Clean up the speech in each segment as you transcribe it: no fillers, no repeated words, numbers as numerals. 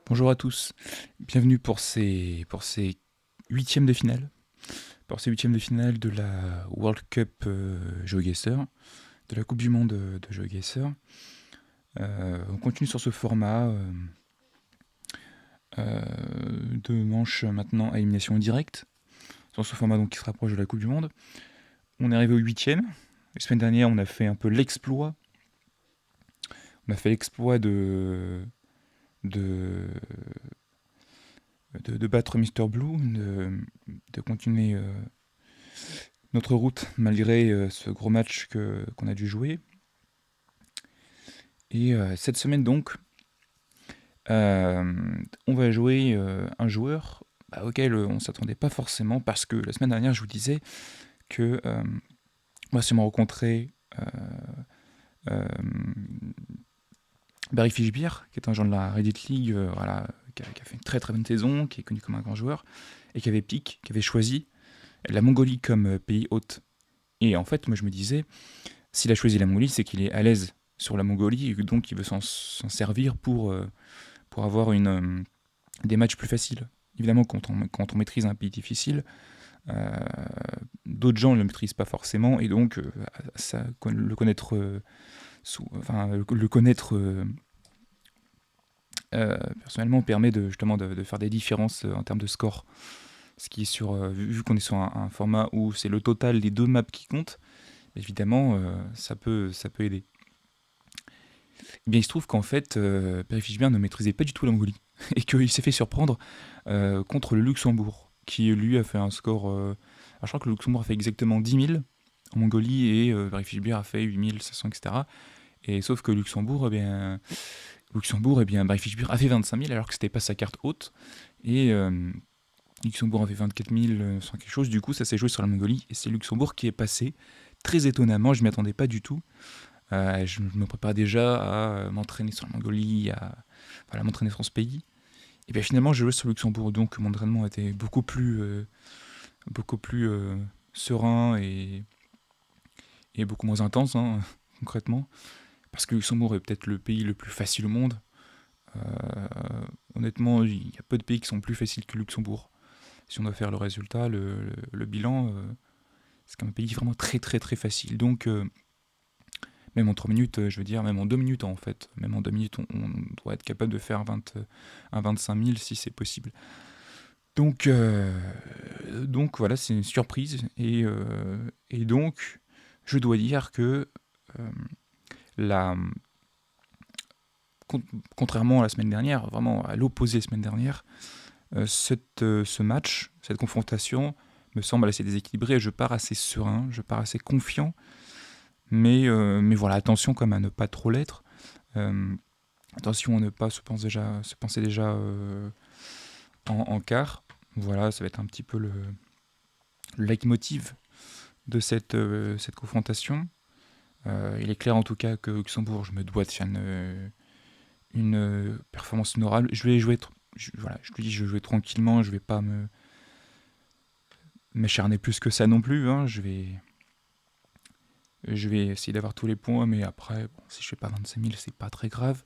Bonjour à tous, bienvenue pour ces huitièmes de finale, pour ces huitièmes de finale de la World Cup GeoGuessr, de la Coupe du Monde de GeoGuessr. On continue sur ce format de manches maintenant à élimination directe, sur ce format donc qui se rapproche de la Coupe du Monde. On est arrivé au huitième. La semaine dernière, on a fait un peu l'exploit. On a fait l'exploit de, de battre Mister Blue, de continuer notre route malgré ce gros match qu'on a dû jouer. Et cette semaine donc, on va jouer un joueur auquel on ne s'attendait pas forcément parce que la semaine dernière je vous disais que on va sûrement rencontrer euh, Barry Fishbeer, qui est un joueur de la Reddit League, voilà, qui a fait une très très bonne saison, qui est connu comme un grand joueur, et qui avait choisi la Mongolie comme pays hôte. Et en fait, moi je me disais, s'il a choisi la Mongolie, c'est qu'il est à l'aise sur la Mongolie, et donc il veut s'en servir pour avoir des matchs plus faciles. Évidemment, quand on maîtrise un pays difficile, euh, d'autres gens ne le maîtrisent pas forcément, et donc le connaître, le connaître personnellement permet justement de faire des différences en termes de score. Ce qui est vu qu'on est sur un format où c'est le total des deux maps qui compte, évidemment, ça peut aider. Eh bien, il se trouve qu'en fait, Perry Fichbert ne maîtrisait pas du tout la Mongolie et qu'il s'est fait surprendre contre le Luxembourg, qui lui a fait un score. Alors, je crois que le Luxembourg a fait exactement 10 000 en Mongolie et Perry Fichbert a fait 8 500, etc. Et sauf que Luxembourg, Barry Fichbert a fait 25 000 alors que c'était pas sa carte haute. Et Luxembourg a fait 24 000 sans quelque chose. Du coup, ça s'est joué sur la Mongolie et c'est Luxembourg qui est passé. Très étonnamment, je m'y attendais pas du tout. Je me prépare déjà à m'entraîner sur la Mongolie, voilà, m'entraîner sur ce pays. Et bien finalement, j'ai joué sur le Luxembourg, donc mon entraînement était beaucoup plus serein et beaucoup moins intense, hein, concrètement. Parce que le Luxembourg est peut-être le pays le plus facile au monde. Euh, Honnêtement, il y a peu de pays qui sont plus faciles que le Luxembourg. Si on doit faire le résultat, le bilan, c'est quand même un pays vraiment très très très facile. Donc, même en 3 minutes, je veux dire, même en 2 minutes en fait, même en 2 minutes, on doit être capable de faire un 25 000 si c'est possible. Donc voilà, c'est une surprise. Et donc, je dois dire que euh, la, contrairement à la semaine dernière, vraiment à l'opposé la semaine dernière, ce match, cette confrontation me semble assez déséquilibrée. Je pars assez serein, je pars assez confiant. Mais voilà, attention comme à ne pas trop l'être. Euh, Attention à ne pas se penser déjà en quart. Voilà, ça va être un petit peu le leitmotiv de cette confrontation. Il est clair en tout cas que Luxembourg, je me dois de faire une performance honorable. Je vais jouer, voilà, je te dis, je vais jouer tranquillement, je vais pas m'acharner plus que ça non plus. Hein. Je vais essayer d'avoir tous les points, mais après, bon, si je fais pas 25 000, c'est pas très grave.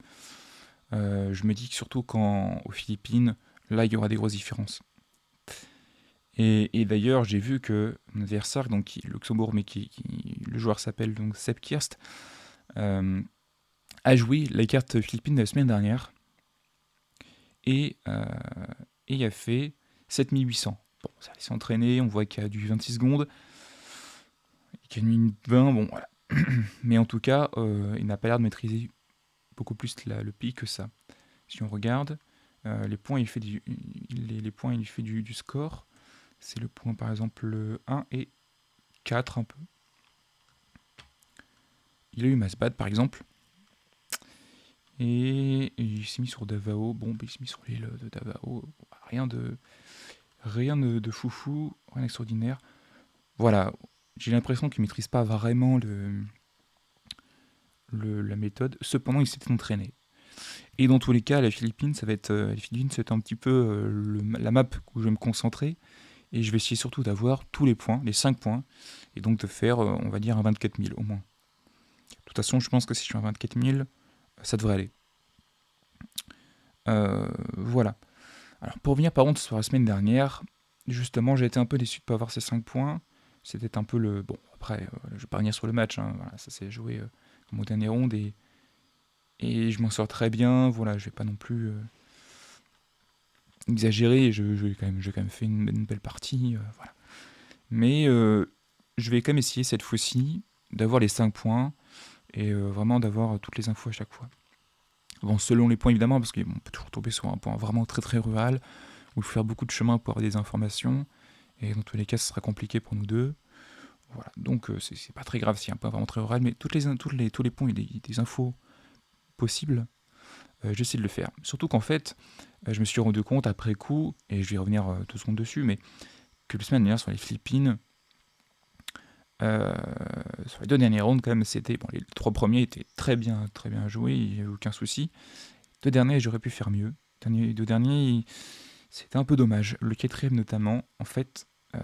Je me dis que surtout aux Philippines, là, il y aura des grosses différences. Et d'ailleurs, j'ai vu que mon adversaire, donc Luxembourg, mais le joueur s'appelle donc Sepp Kirst, euh, a joué la carte Philippines la semaine dernière et, euh, et il a fait 7800. Bon, ça s'est entraîné, on voit qu'il a du 26 secondes, qu'il a mis 20, bon voilà. Mais en tout cas, il n'a pas l'air de maîtriser beaucoup plus le pays que ça. Si on regarde, les points, les points, il fait du score. C'est le point par exemple 1 et 4 un peu. Il a eu Masbad par exemple. Et il s'est mis sur Davao. Bon, il s'est mis sur l'île de Davao. Rien de foufou, rien d'extraordinaire. Voilà, j'ai l'impression qu'il ne maîtrise pas vraiment la méthode. Cependant, il s'était entraîné. Et dans tous les cas, les Philippines, les Philippines, c'est un petit peu la map où je vais me concentrer. Et je vais essayer surtout d'avoir tous les points, les 5 points. Et donc de faire, on va dire, un 24 000 au moins. De toute façon, je pense que si je fais un 24 000, ça devrait aller. Voilà. Alors pour revenir par contre sur la semaine dernière, justement j'ai été un peu déçu de ne pas avoir ces 5 points. C'était un peu le... Bon, après, je ne vais pas revenir sur le match, hein, voilà, ça s'est joué comme au dernier round et je m'en sors très bien, voilà, je vais pas non plus exagérer, j'ai quand même fait une belle partie, voilà. Mais je vais quand même essayer cette fois-ci d'avoir les 5 points et vraiment d'avoir toutes les infos à chaque fois. Bon, selon les points évidemment, parce qu'on peut toujours tomber sur un point vraiment très très rural, où il faut faire beaucoup de chemin pour avoir des informations, et dans tous les cas, ce sera compliqué pour nous deux. Voilà, donc c'est pas très grave s'il y a un point vraiment très rural, mais tous les points et des infos possibles, j'essaie de le faire. Surtout qu'en fait, je me suis rendu compte après coup, et je vais revenir 2 secondes dessus, mais que la semaine dernière sur les Philippines, sur les 2 dernières rounds, quand même, c'était. Bon, les 3 premiers étaient très bien joués, il n'y avait aucun souci. 2 derniers, j'aurais pu faire mieux. Les 2 derniers, c'était un peu dommage. Le 4e notamment, en fait, vous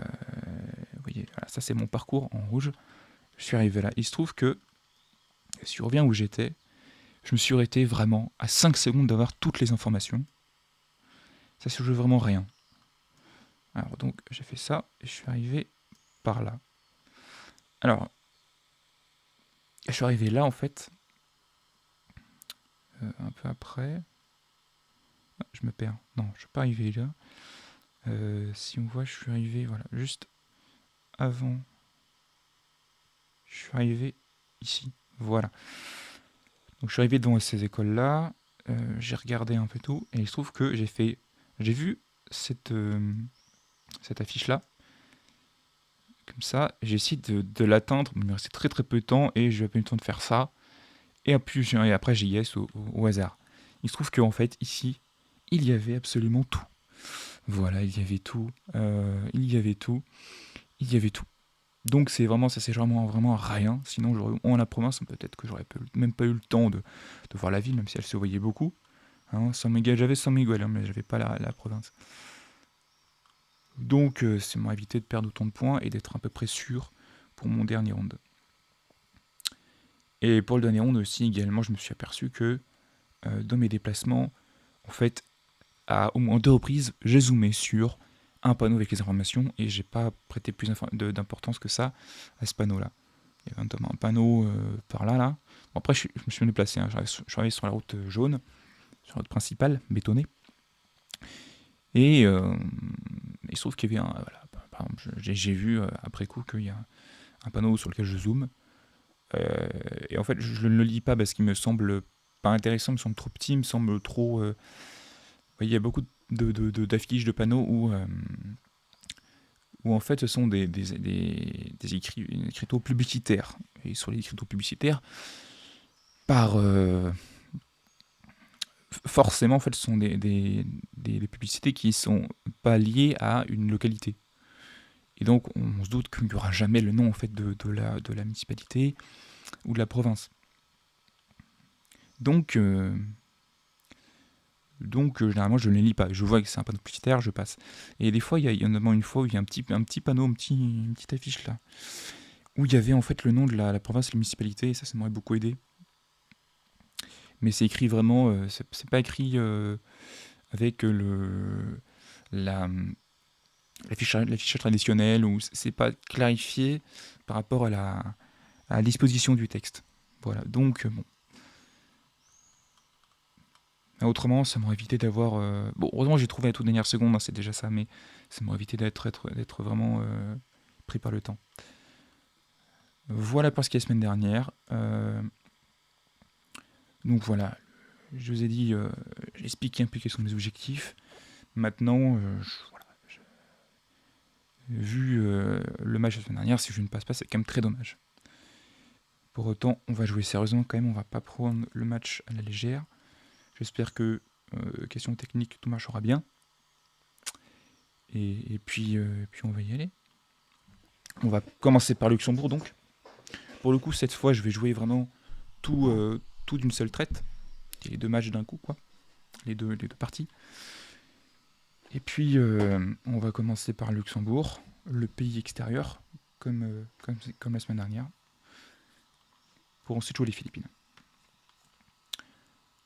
voyez, voilà, ça c'est mon parcours en rouge. Je suis arrivé là. Il se trouve que, si je reviens où j'étais, je me suis arrêté vraiment à 5 secondes d'avoir toutes les informations. Ça se joue vraiment rien. Alors donc j'ai fait ça et je suis arrivé par là. Alors, je suis arrivé là en fait, un peu après. Ah, je me perds. Non, je suis pas arrivé là. Si on voit, je suis arrivé, voilà, juste avant. Je suis arrivé ici. Voilà. Donc je suis arrivé devant ces écoles-là. J'ai regardé un peu tout et il se trouve que j'ai vu cette affiche-là. Comme ça, j'ai essayé de l'atteindre. Il me restait très très peu de temps et je n'ai pas eu le temps de faire ça. Et après, j'ai yes au hasard. Il se trouve qu'en fait, ici, il y avait absolument tout. Voilà, il y avait tout. Il y avait tout. Il y avait tout. Donc c'est vraiment, ça c'est vraiment rien. Sinon, en la province, peut-être que j'aurais même pas eu le temps de voir la ville, même si elle se voyait beaucoup. Hein, j'avais 100 Miguel, hein, mais j'avais pas la province. Donc c'est m'a évité de perdre autant de points et d'être à peu près sûr pour mon dernier round. Et pour le dernier round aussi, également, je me suis aperçu que dans mes déplacements, en fait, à au moins 2 reprises, j'ai zoomé sur un panneau avec les informations et j'ai pas prêté plus d'importance que ça à ce panneau-là. Il y avait notamment un panneau par là, là. Bon, après, je me suis déplacé, hein. Je suis arrivé sur la route jaune, sur la route principale, bétonnée. Et il se trouve qu'il y avait un. Voilà, par exemple, j'ai vu après coup qu'il y a un panneau sur lequel je zoome. Et en fait, je ne le lis pas parce qu'il me semble pas intéressant, il me semble trop petit, il me semble trop. Il y a beaucoup d'affiches, de panneaux où en fait ce sont des écriteaux publicitaires. Et sur les écriteaux publicitaires, par forcément, en fait, ce sont des publicités qui sont pas liées à une localité. Et donc, on se doute qu'il n'y aura jamais le nom en fait de la municipalité ou de la province. Donc, généralement, je ne les lis pas. Je vois que c'est un panneau publicitaire, je passe. Et des fois, il y a notamment une fois où il y a un petit panneau, une petite affiche là, où il y avait en fait le nom de la province et de la municipalité, et ça m'aurait beaucoup aidé. Mais c'est écrit vraiment, c'est pas écrit avec l'affichage traditionnel, ou c'est pas clarifié par rapport à la disposition du texte. Voilà, donc bon. Autrement, ça m'aurait évité d'avoir. Bon, heureusement, j'ai trouvé à la toute dernière seconde, hein, c'est déjà ça, mais ça m'aurait évité d'être vraiment pris par le temps. Voilà pour ce qui est la semaine dernière. Donc voilà, je vous ai dit, j'ai expliqué un peu quels sont mes objectifs. Maintenant, vu le match de la semaine dernière, si je ne passe pas, c'est quand même très dommage. Pour autant, on va jouer sérieusement quand même, on va pas prendre le match à la légère. J'espère que, question technique, tout marchera bien. Et puis on va y aller. On va commencer par Luxembourg donc. Pour le coup, cette fois, je vais jouer vraiment tout d'une seule traite. Les 2 matchs d'un coup, quoi. Les deux parties. Et puis, on va commencer par Luxembourg, le pays extérieur, comme la semaine dernière, pour ensuite jouer les Philippines.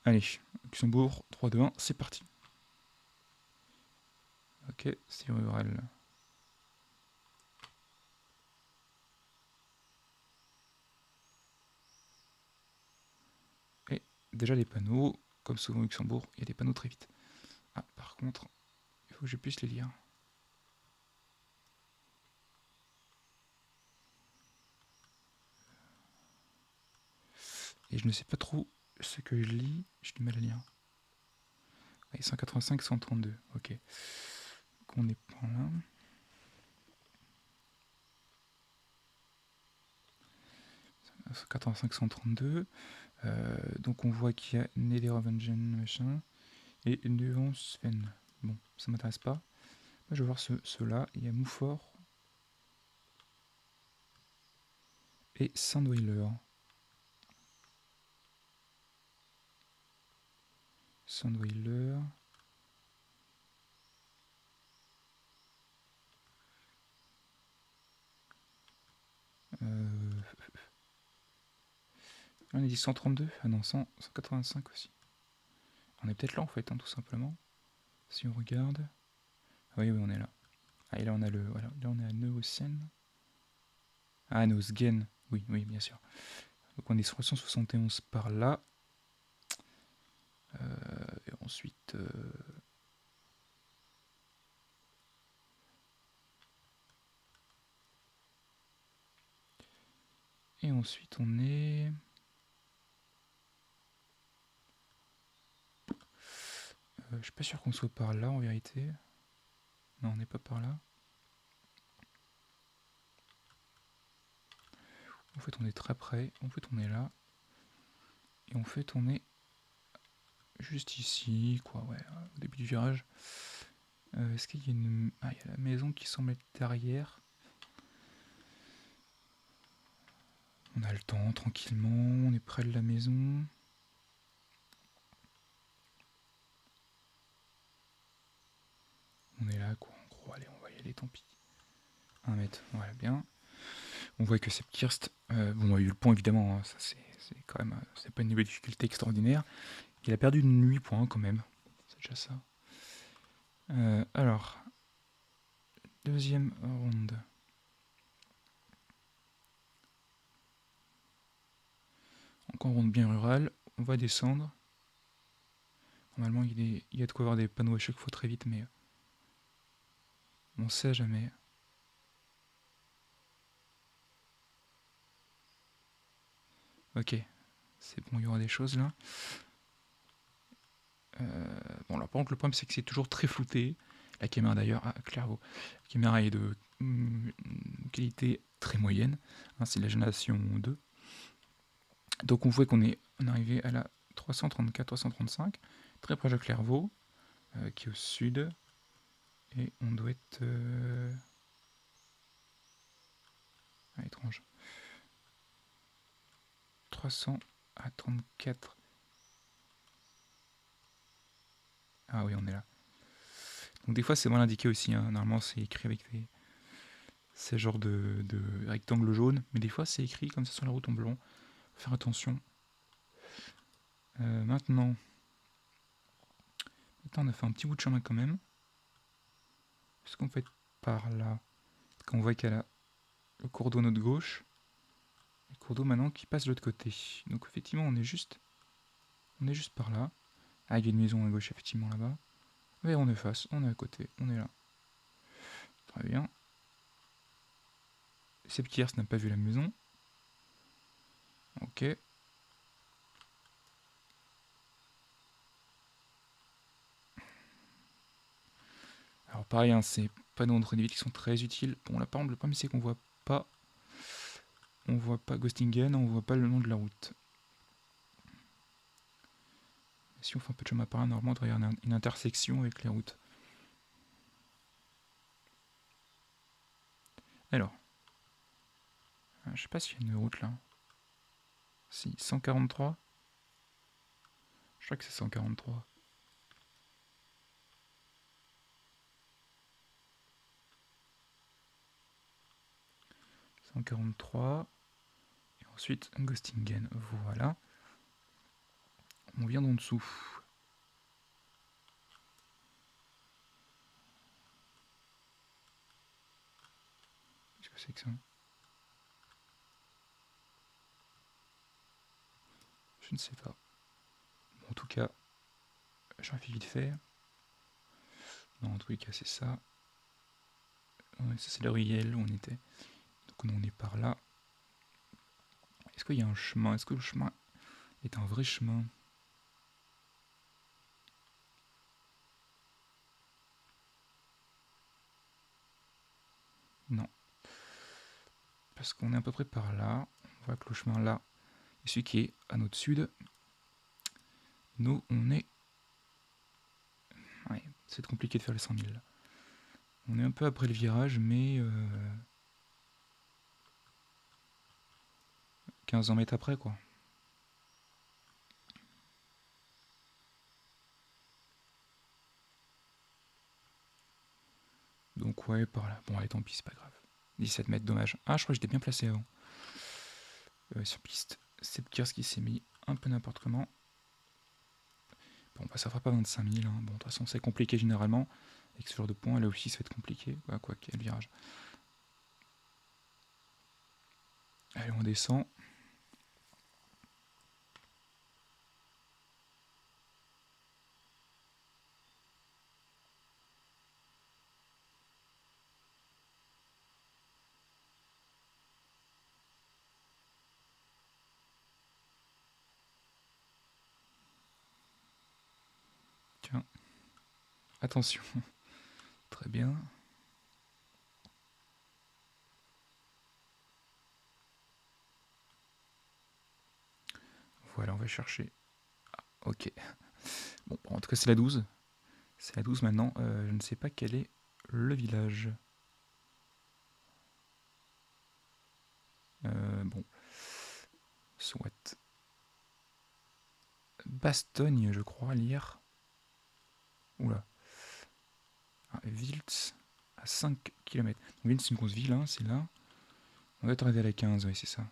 Allez, Luxembourg, 3, 2, 1, c'est parti. Ok, c'est rural. Et déjà les panneaux, comme souvent au Luxembourg, il y a des panneaux très vite. Ah, par contre, il faut que je puisse les lire. Et je ne sais pas trop ce que je lis, j'ai du mal à lire. Ouais, 185, 132, ok. Donc on est par là. 185, 132. Donc on voit qu'il y a Nederhaven, machin, et Neuhaus-Sven. Bon, ça m'intéresse pas. Moi je vais voir ceux-là. Il y a Moufort et Sandweiler. Sandweiler. On a dit 132. Ah non, 185 aussi. On est peut-être là en fait, hein, tout simplement. Si on regarde. Ah oui, oui, on est là. Ah, et là on a le. Voilà, là on est à Neuhausen. Ah, Neusgen. Oui, oui, bien sûr. Donc on est sur 171 par là. Et ensuite. Et ensuite on est. Je suis pas sûr qu'on soit par là en vérité. Non, on n'est pas par là. En fait, on est très près. En fait, on est là. Et en fait, on est juste ici, quoi, ouais, au début du virage. Est-ce qu'il y a une. Ah, il y a la maison qui semble être derrière. On a le temps, tranquillement. On est près de la maison. On est là, quoi, en gros. Allez, on va y aller, tant pis. 1 mètre, voilà, bien. On voit que c'est Kirst. Bon, il y a eu le pont, évidemment. Hein, ça, c'est quand même. C'est pas une nouvelle difficulté extraordinaire. Il a perdu 8 points, quand même. C'est déjà ça. Alors. Deuxième ronde. Encore ronde bien rurale. On va descendre. Normalement, il y a de quoi avoir des panneaux à chaque fois très vite, mais on sait jamais. Ok, c'est bon, il y aura des choses là. Bon, là, par contre, le problème, c'est que c'est toujours très flouté. La caméra d'ailleurs, à Clairvaux, la caméra est de qualité très moyenne. Hein, c'est la génération 2. Donc on voit qu'on est arrivé à la 334-335, très proche de Clairvaux, qui est au sud. Et on doit être. Étrange. 300 à 34. Ah oui, on est là. Donc des fois c'est mal indiqué aussi, hein. Normalement c'est écrit avec ces genres de rectangles jaunes, mais des fois c'est écrit comme ça sur la route en blanc. Faut faire attention. Maintenant, on a fait un petit bout de chemin quand même. Qu'est-ce qu'on fait par là? Quand on voit qu'il y a le cours d'eau de notre gauche, le cours d'eau maintenant qui passe de l'autre côté. Donc effectivement on est juste par là. Ah, il y a une maison à gauche effectivement là-bas. Mais on est face, on est à côté, on est là. Très bien. Septiers n'a pas vu la maison. Ok. Alors pareil, hein, ces panneaux d'entrée des villes qui sont très utiles. Bon là par contre le problème c'est qu'on voit pas. On voit pas Gostingen, on voit pas le nom de la route. Si on fait un peu de chemin par là, normalement on devrait y avoir une intersection avec les routes. Alors. Je sais pas s'il y a une route là. Si, 143. Je crois que c'est 143. 143. Et ensuite Gostingen. Voilà. On vient d'en dessous. Qu'est-ce que c'est que ça? Je ne sais pas. Bon, en tout cas, j'en ai fait vite fait. Non, en tous les cas, c'est ça. Ouais, ça, c'est le ruelle où on était. Donc, on est par là. Est-ce qu'il y a un chemin? Est-ce que le chemin est un vrai chemin? Non. Parce qu'on est à peu près par là. On voit que le chemin là est celui qui est à notre sud. Nous, on est... Ouais, c'est compliqué de faire les 100 000. On est un peu après le virage, mais... 15 mètres après, quoi. Donc ouais, par là. Bon, allez, tant pis, c'est pas grave. 17 mètres, dommage. Ah, je crois que j'étais bien placé avant. Sur piste. C'est le qui s'est mis un peu n'importe comment. Bon, bah ça fera pas 25 000. Hein. Bon, de toute façon, c'est compliqué généralement. Avec ce genre de points, là aussi, ça va être compliqué. Bah, quoi, quel virage. Allez, on descend. Tiens. Attention. Très bien. Voilà, on va chercher. Ah, ok. Bon, en tout cas, c'est la 12. C'est la 12 maintenant. Je ne sais pas quel est le village. Bon. Soit. Bastogne, je crois, lire. Oula. Ah, Wiltz, à 5 km. Wiltz, c'est une grosse ville, hein, c'est là. On doit être arrivé à la 15, oui, c'est ça.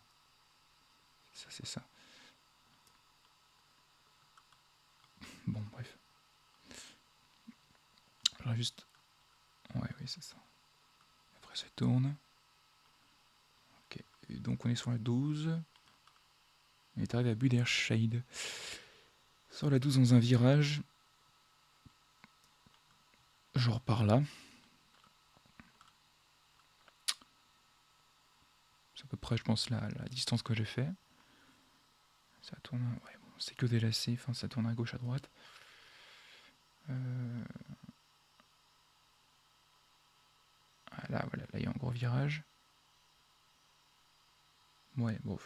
C'est ça. Bon, bref. J'aurais juste... Ouais, oui, c'est ça. Après, ça tourne. Ok. Et donc, on est sur la 12. On est arrivé à Buderscheid. Sur la 12, dans un virage. Genre par là. C'est à peu près, je pense, la distance que j'ai fait. Ça tourne... Ouais, bon, c'est que des lacets. Enfin, ça tourne à gauche, à droite. Ah, là, voilà. Là, il y a un gros virage. Ouais, bon.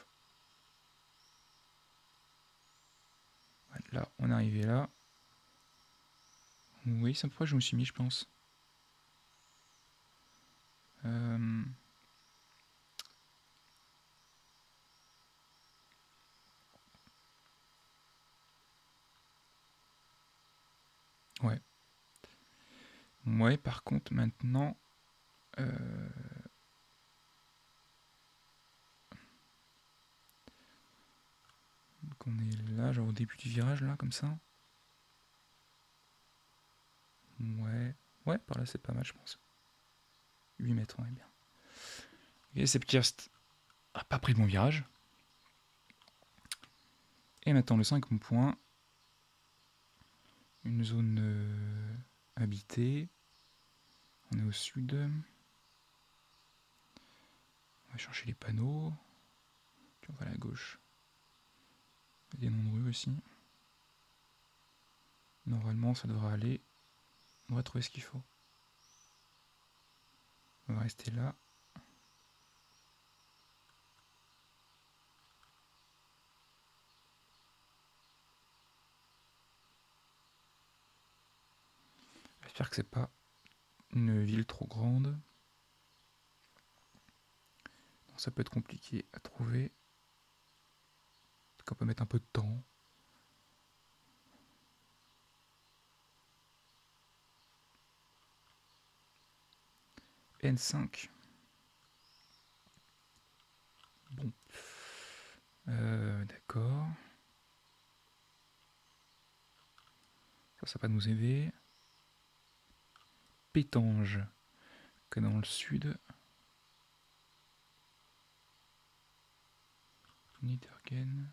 Là, on est arrivé là. Oui, c'est pourquoi je me suis mis, je pense. Ouais. Ouais, par contre, maintenant... donc on est là, genre au début du virage, là, comme ça. Ouais. Ouais, par là, c'est pas mal, je pense. 8 mètres, on est bien. Et Sepkirst a pas pris le bon virage. Et maintenant, le 5 point. Une zone habitée. On est au sud. On va chercher les panneaux. Puis on va à la gauche. Il y a des noms de rue aussi. Normalement, ça devrait aller. On va trouver ce qu'il faut. On va rester là. J'espère que c'est pas une ville trop grande. Donc ça peut être compliqué à trouver. Parce qu'on peut mettre un peu de temps. N5. Bon. D'accord. Ça va pas nous aider. Pétange, que dans le sud. Niedergen.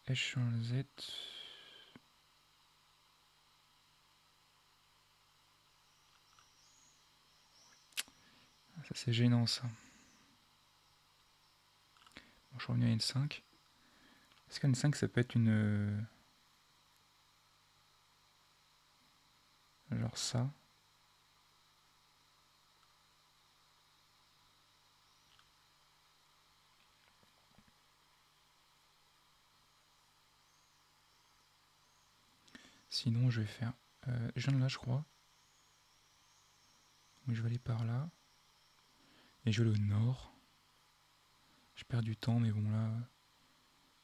Esch-sur-Alzette. Ça c'est gênant ça. Bon, je reviens à N5. Est-ce qu'à N5 ça peut être une... genre ça. Sinon je vais faire... je viens de là je crois. Mais je vais aller par là. Et je vais au nord. Je perds du temps mais bon là...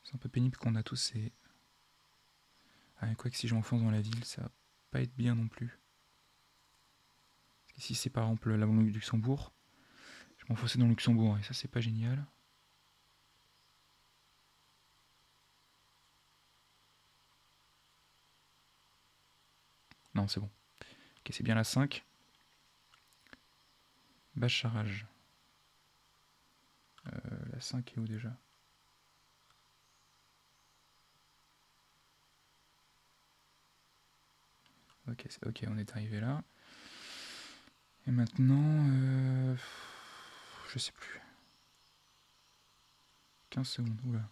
c'est un peu pénible qu'on a tous ces... Ah, quoi que si je m'enfonce dans la ville, ça va pas être bien non plus. Si c'est par exemple la banque du Luxembourg, je m'enfonçais dans le Luxembourg et ça c'est pas génial. Non, c'est bon. Ok, c'est bien la 5. Bacharage. La 5 est où déjà? Ok, on est arrivé là. Et maintenant, je sais plus. 15 secondes, oula.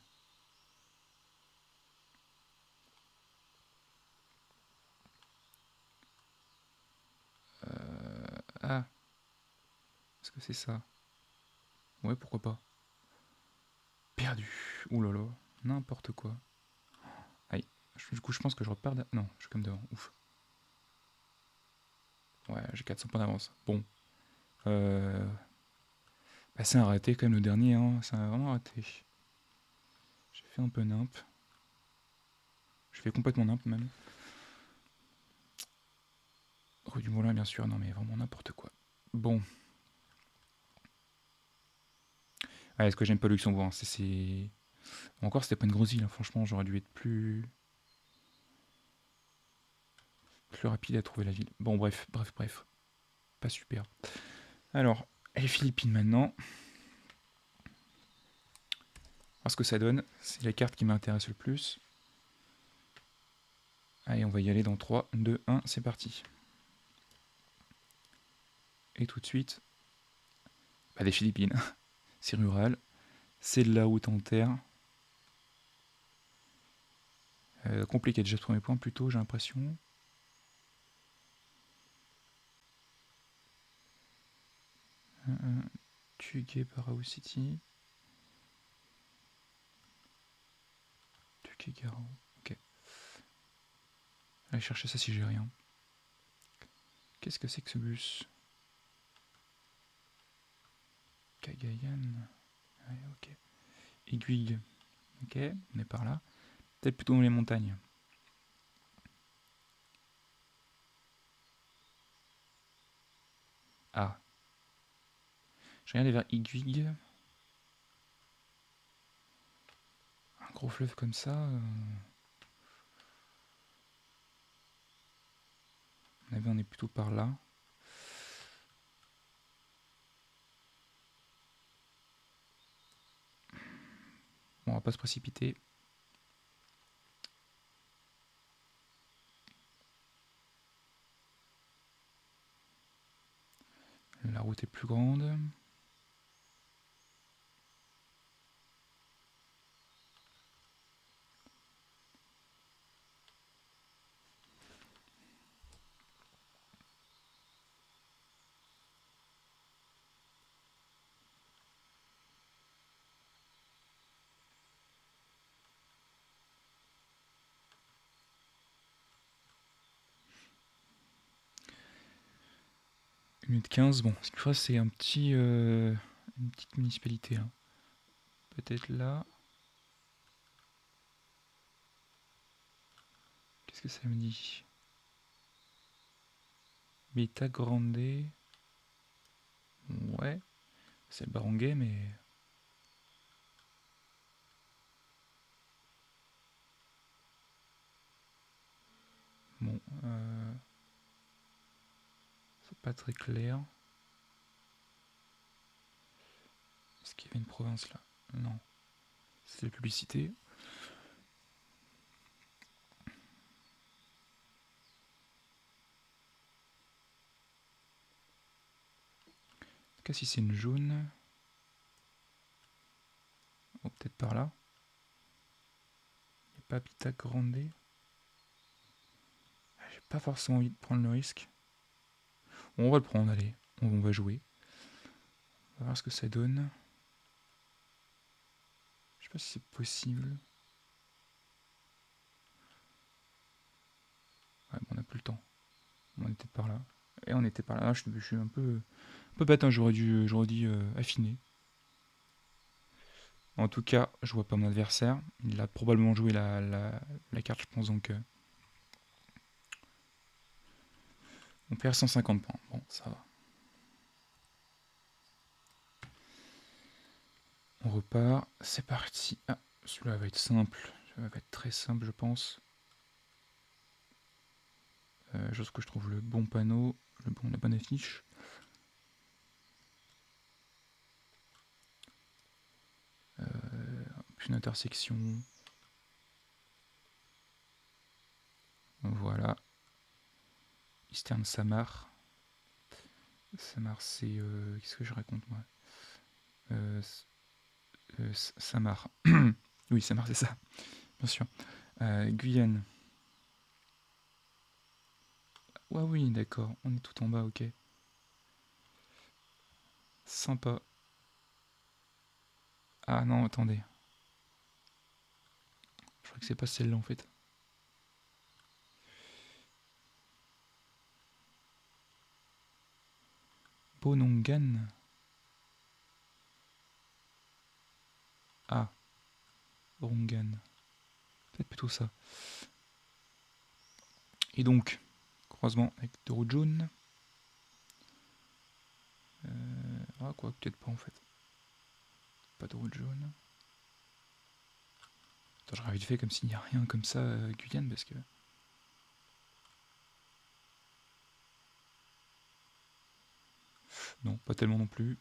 Ah, est-ce que c'est ça? Ouais, pourquoi pas. Perdu. Oulala, n'importe quoi. Aïe. Du coup, je pense que je repars. Non, je suis comme devant. Ouf. Ouais, j'ai 400 points d'avance. Bon. Bah, c'est un raté quand même le dernier, hein. C'est vraiment raté. J'ai fait un peu nimp. Je fais complètement nimp même. Rue du Moulin, bien sûr. Non, mais vraiment n'importe quoi. Bon. Ouais, ce que j'aime pas le Luxembourg, hein, c'est... Encore, c'était pas une grosse île, hein. Franchement, j'aurais dû être plus rapide à trouver la ville. Bon, bref. Pas super. Alors, les Philippines maintenant. Alors, ce que ça donne, c'est la carte qui m'intéresse le plus. Allez, on va y aller dans 3, 2, 1, c'est parti. Et tout de suite, bah, les Philippines. C'est rural. C'est de la haute en terre. Compliqué déjà ce premier point, plutôt, j'ai l'impression. Tuguebarao City. Tuguegarao. Ok. Allez chercher ça si j'ai rien. Qu'est-ce que c'est que ce bus? Cagayan. Ouais, ok. Aiguille. Ok, on est par là. Peut-être plutôt dans les montagnes. Ah. Je regarde vers Aiguille. Un gros fleuve comme ça. On est plutôt par là. Bon, on va pas se précipiter. La route est plus grande. Une minute 15. Bon, ce qu'il faut, c'est une petite municipalité. Hein. Peut-être là. Qu'est-ce que ça me dit? Beta Grande. Ouais. C'est le barangay, mais... pas très clair. Est-ce qu'il y avait une province là? Non. C'est la publicité. En tout cas, si c'est une jaune. Oh, peut-être par là. Il n'y a pas Pita Grande. J'ai pas forcément envie de prendre le risque. Bon, on va le prendre, allez. On va jouer. On va voir ce que ça donne. Je sais pas si c'est possible. Ouais, bon, on n'a plus le temps. On était par là. Et on était par là. Ah, je suis un peu bête, hein. J'aurais dû affiner. En tout cas, je vois pas mon adversaire. Il a probablement joué la carte, je pense. Donc, on perd 150 points. Bon, ça va. On repart. C'est parti. Ah, celui-là va être simple. Celui-là va être très simple, je pense. Juste que je trouve le bon panneau, la bonne affiche. Puis une intersection. Voilà. Eastern Samar. Samar, c'est. Qu'est-ce que je raconte, moi Samar. Oui, Samar, c'est ça. Bien sûr. Guyane. Ouais, oui, d'accord. On est tout en bas, ok. Sympa. Ah non, attendez. Je crois que c'est pas celle-là en fait. Bonongan. Ah, Rongan. Peut-être plutôt ça. Et donc, croisement avec deux routes jaunes. Ah, quoi, peut-être pas en fait. Pas de route jaune. Attends, j'aurais vite fait comme s'il n'y a rien comme ça à Guyane parce que. Non, pas tellement non plus.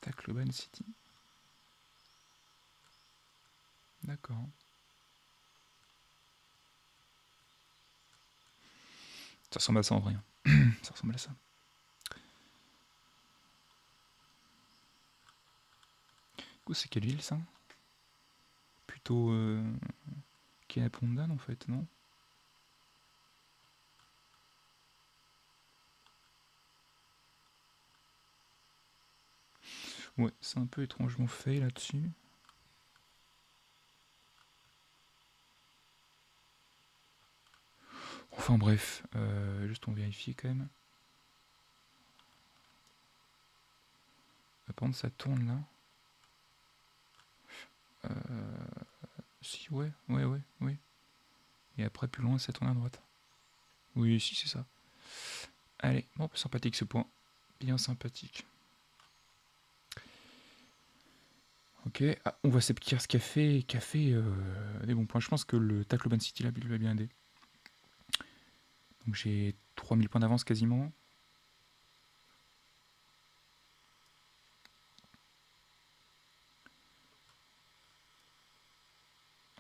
Tacloban City. D'accord. Ça ressemble à ça en vrai. Ça ressemble à ça. Du coup, c'est quelle ville ça? Plutôt Kenapondan en fait, non? Ouais, c'est un peu étrangement fait là-dessus. Enfin bref, juste on vérifie quand même. Par contre, ça tourne là. Si, ouais, ouais. Et après, plus loin, ça tourne à droite. Oui, si, c'est ça. Allez, bon, sympathique ce point. Bien sympathique. Ok, ah, on voit Sepkirs qui a fait des bons points. Je pense que le Tacloban City là, lui a bien aidé. Donc j'ai 3000 points d'avance quasiment.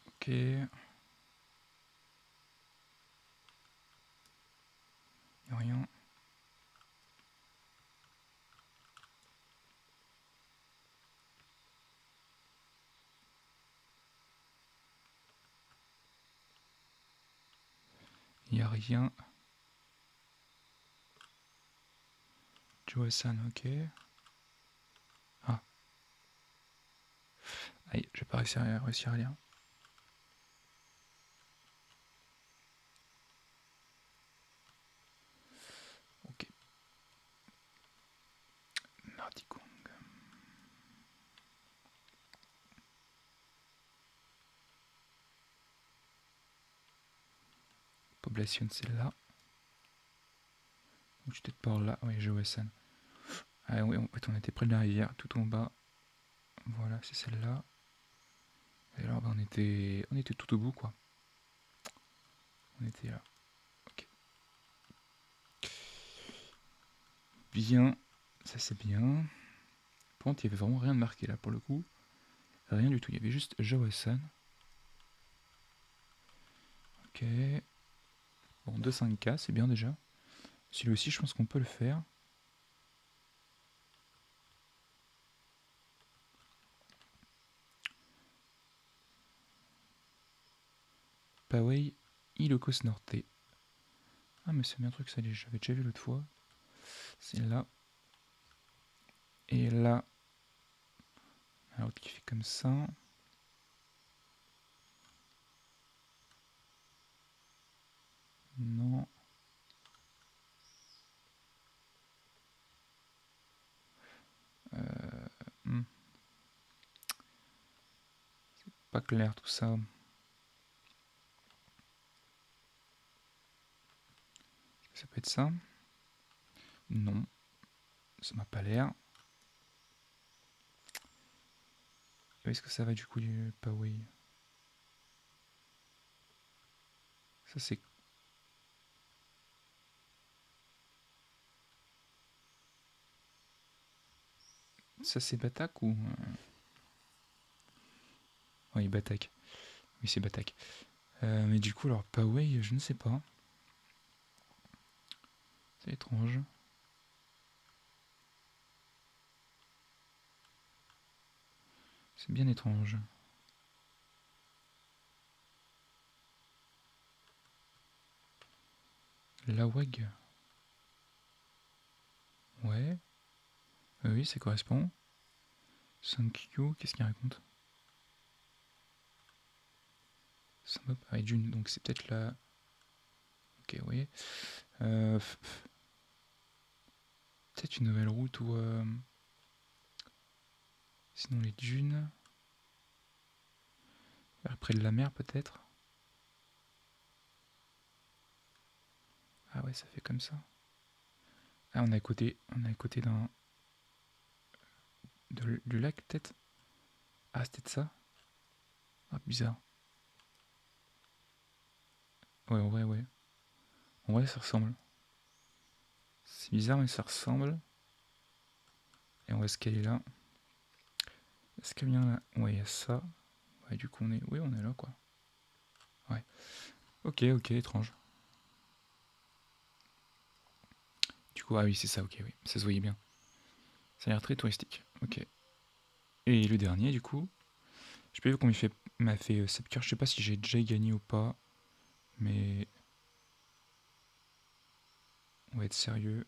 Ok. Y'a rien. Y'a rien. Joe-san, ok. Ah. Aïe, j'ai pas réussi à lire. Ok. Nardikong. Population, c'est là. Donc je peut-être par là. Oui, Joe-san. Ah oui, en fait, on était près de la rivière, tout en bas. Voilà, c'est celle-là. Et alors, bah, on était tout au bout, quoi. On était là. Ok. Bien. Ça, c'est bien. Par contre, il n'y avait vraiment rien de marqué, là, pour le coup. Rien du tout. Il y avait juste Jawasan. Ok. Bon, 2-5K, c'est bien déjà. Celui aussi, je pense qu'on peut le faire. Poway, Ilocos Norte. Ah, mais c'est bien un truc, ça, j'avais déjà vu l'autre fois. C'est là. Et là. Alors, qui fait comme ça. Non. Hmm, Pas clair tout ça. Ça peut être ça. Non. Ça m'a pas l'air. Où est-ce que ça va du coup, du Poway? Ça, c'est. Ça, c'est Batak ou. Oui, Batak. Oui, c'est Batak. Mais du coup, alors, Poway, je ne sais pas. C'est étrange. C'est bien étrange. Lawag. Ouais. Oui, ça correspond. Sankyo, qu'est-ce qu'il raconte? Samop, ah, et June, donc c'est peut-être la. Ok, oui. Peut-être une nouvelle route ou. Sinon, les dunes. Vers près de la mer, peut-être. Ah ouais, ça fait comme ça. Ah, on est à côté du lac, peut-être. Ah, c'était de ça. Ah, bizarre. Ouais, en vrai, ouais. En vrai, ça ressemble. C'est bizarre, mais ça ressemble. Et on va se caler là. Est-ce qu'il y a bien là? Ouais, il y a ça. Ouais, du coup, on est. Oui, on est là, quoi. Ouais. Ok, ok, étrange. Du coup, ah oui, c'est ça, ok, oui. Ça se voyait bien. Ça a l'air très touristique. Ok. Et le dernier, du coup. Je sais pas vu combien m'a fait Sepker. Je sais pas si j'ai déjà gagné ou pas. Mais on va être sérieux.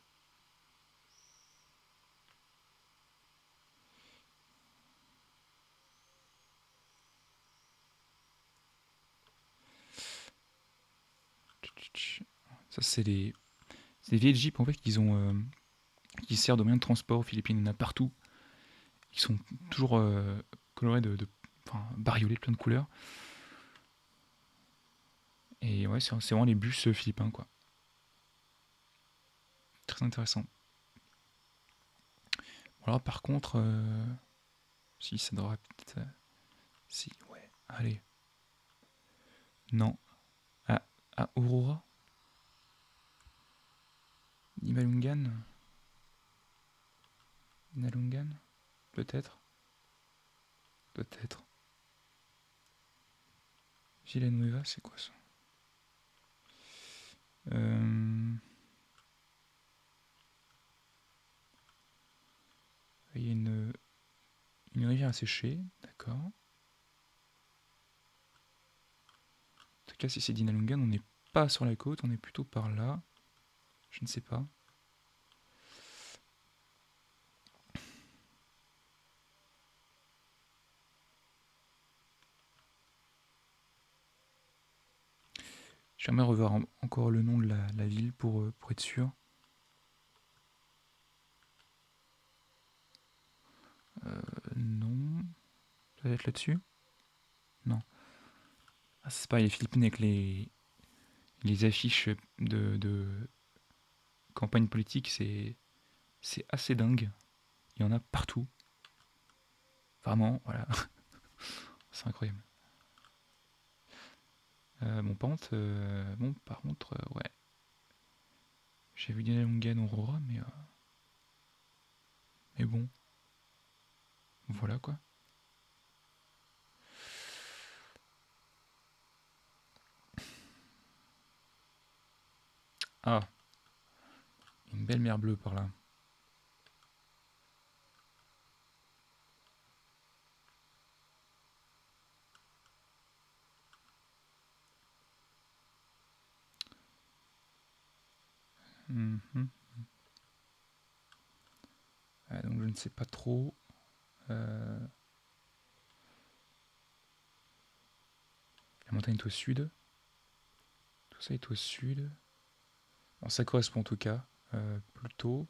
Ça, c'est des vieilles jeeps en fait qui servent de moyen de transport aux Philippines. Il y en a partout. Ils sont toujours colorés enfin, bariolés de plein de couleurs. Et ouais, c'est vraiment les bus philippins, quoi. Très intéressant. Alors, par contre, si ça devrait peut-être. Si, ouais, allez. Non. À Aurora? Imalungan? Inalungan? Peut-être. Peut-être. Villanueva, c'est quoi ça? Euh, Il y a une rivière asséchée, d'accord. En tout cas, si c'est Dinalungan, on n'est pas sur la côte, on est plutôt par là. Je ne sais pas. J'aimerais revoir encore le nom de la ville pour être sûr. Non. Ça va être là-dessus? Non. Ah, c'est pas les Philippines avec les affiches de campagne politique, c'est assez dingue. Il y en a partout. Vraiment, voilà. C'est incroyable. Bon, par contre, ouais. J'ai vu Dina Longan Aurora, mais bon, voilà quoi. Ah, une belle mer bleue par là. Mhm. Donc je ne sais pas trop. La montagne est au sud. Tout ça est au sud. Bon, ça correspond en tout cas. Plutôt.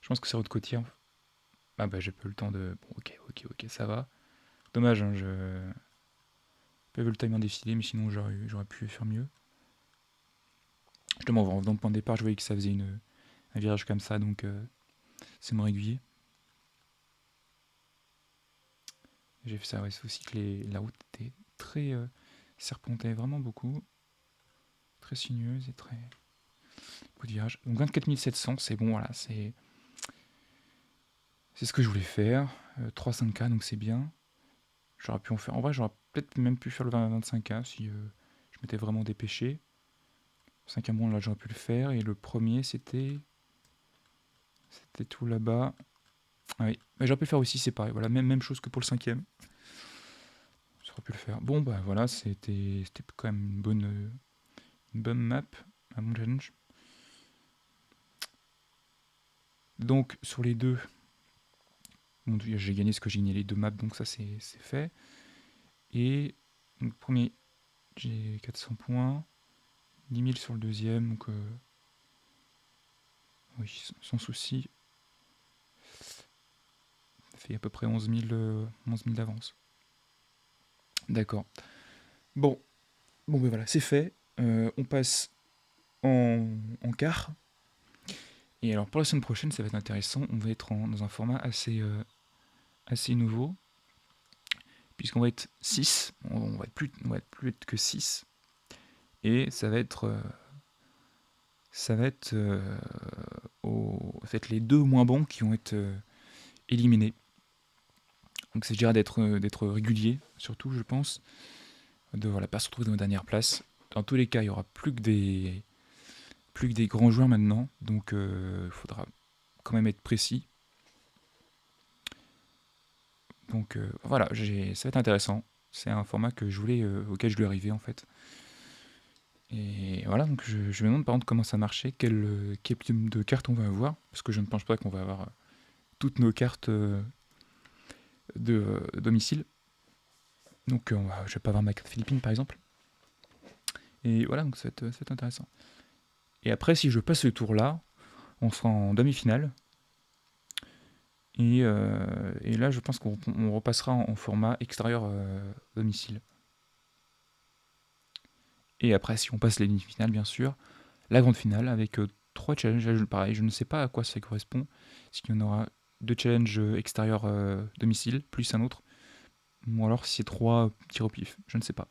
Je pense que c'est route côtière. Ah bah j'ai pas eu le temps de... Bon, ok, ça va. Dommage, hein, je... pas vu le timing défilé, mais sinon j'aurais pu faire mieux. Justement, en revenant au point de départ, je voyais que ça faisait un virage comme ça, donc c'est mon aiguillé. J'ai fait ça, ouais, c'est aussi que la route était très serpentait vraiment beaucoup, très sinueuse et très beaucoup de virages. Donc 24 700, c'est bon, voilà, c'est ce que je voulais faire. 3-5K, donc c'est bien. J'aurais pu en faire. En vrai, j'aurais peut-être même pu faire le 25K si je m'étais vraiment dépêché. 5 bon, là, j'aurais pu le faire. Et le premier, c'était tout là-bas. Ah oui, mais j'aurais pu le faire aussi, c'est pareil. Voilà, même chose que pour le cinquième. J'aurais pu le faire. Bon, bah voilà, c'était quand même une bonne map, un bon challenge. Donc, sur les deux, bon, j'ai gagné ce que j'ai gagné les deux maps, donc ça, c'est fait. Et donc, premier, j'ai 400 points. 10 000 sur le deuxième, donc oui, sans souci. Ça fait à peu près 11 000 d'avance. D'accord. Bon, ben voilà, c'est fait. On passe en quart. Et alors pour la semaine prochaine, ça va être intéressant. On va être dans un format assez nouveau. Puisqu'on va être 6. On va être plus que 6. Et ça va être les deux moins bons qui vont être éliminés. Donc c'est déjà d'être régulier, surtout je pense. De voilà, pas se retrouver dans la dernière place. Dans tous les cas, il y aura plus que des grands joueurs maintenant, donc il faudra quand même être précis. Donc voilà, ça va être intéressant. C'est un format auquel je voulais arriver en fait. Et voilà, donc je me demande par contre comment ça marchait, quel type de cartes on va avoir, parce que je ne pense pas qu'on va avoir toutes nos cartes de domicile. Donc je vais pas avoir ma carte Philippines par exemple. Et voilà, donc ça va être intéressant. Et après, si je passe le tour là, on sera en demi-finale. Et là, je pense qu'on repassera en format extérieur domicile. Et après, si on passe les demi-finales, bien sûr, la grande finale avec 3 challenges. Pareil, je ne sais pas à quoi ça correspond. S'il y en aura 2 challenges extérieur domicile, plus un autre. Ou alors si c'est 3 tirs au pif, je ne sais pas.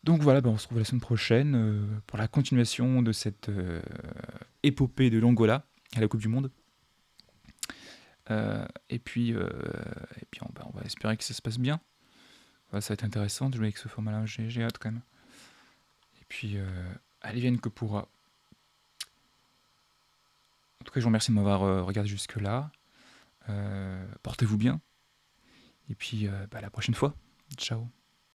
Donc voilà, on se retrouve la semaine prochaine pour la continuation de cette épopée de l'Angola à la Coupe du Monde. Et puis on va espérer que ça se passe bien. Ça va être intéressant de jouer avec ce format-là, j'ai hâte quand même. Et puis, allez, vienne que pourra. En tout cas, je vous remercie de m'avoir regardé jusque-là. Portez-vous bien. Et puis, à la prochaine fois. Ciao.